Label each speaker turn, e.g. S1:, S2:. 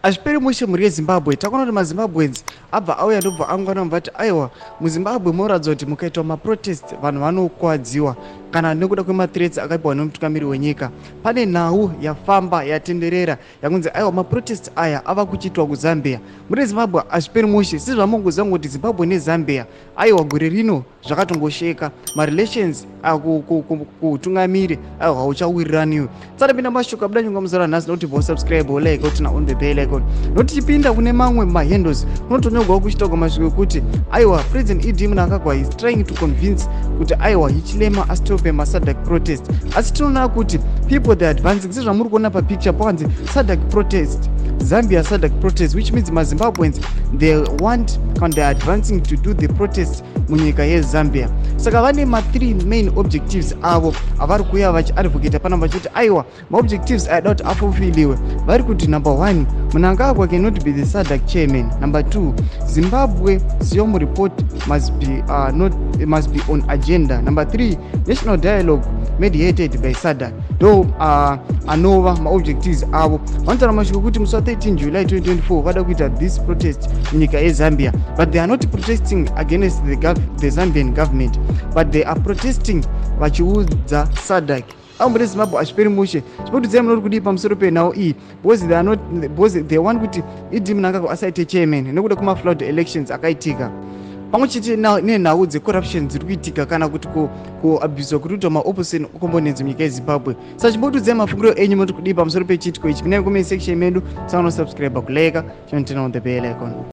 S1: Ashperi mushe muri Zimbabwe takona kuti maZimbabweans abva auya ndobva angwana mvati aiwa muZimbabwe moratidza kuti mukaitwa maprotest vanhu vanokwadziwa kana nekuda kwemathreats akaipiwa nemutungamiri wenyika. Pane nhau yafamba yatenderera yakunzi aiwa maprotest aya ava kuchiitwa kuZambia. Muri Zimbabwe ashperi mushe sizvamongoziva kuti Zimbabwe neZambia aiwa gore rino zvakatongosheka marelations kutungamiri aiwa hauchawiriraniwe. Tsarapinda mashoko abuda nyonga muzara nhasi noti vosubscribe like kuti na on the bell icon. Noti chipinda kune mamwe mahandles unotonyorwawo kuchitogwa masviko ekuti aiwa President Idi Mnangagwa is trying to convince kuti aiwa Hichilema asitope maSADC protest. Asi tinoona kuti people they advancing sezvamuri kuona papicture pawanzi SADC protest, Zambia SADC protest, which means maZimbabweans they want and they are advancing to do the protest munyika yeZambia. Saka vane ma-3 main objectives avo avari kuuya vachiadvocate panapa vachiti aiwa maobjectives ayada kuti afulfiliwe. Vari kuti number 1 Mnangagwa cannot be the SADC chairman. Number 2 Zimbabwe Siomo report must be on agenda. Number 3 national dialogue mediated by SADC. Do anova ma-objectives avo vanotaura mashoko kuti musi wa13 July 2024 vada kuita this protest munyika yeZambia, but they are not protesting against the Zambian government, but they are protesting vachiudza SADC. Muri Zimbabwe ashperi mushe chipotudzai munori kudii pamusoro penhau iyi because they want kuti Idi Mnangagwa asaite chairman nekuda kwema-flood elections akaitika pamwe chete nenhau dzecorruption dziri kuitika kana kuti kuabhuswa kuri kuitwa maopposition components munyika yeZimbabwe. Saka chipotudzai mafungiro enyu muri kudii pamusoro pechitiko ichi. Pinai comment section medu, saona subscribe, kuleka, turn on the bell icon.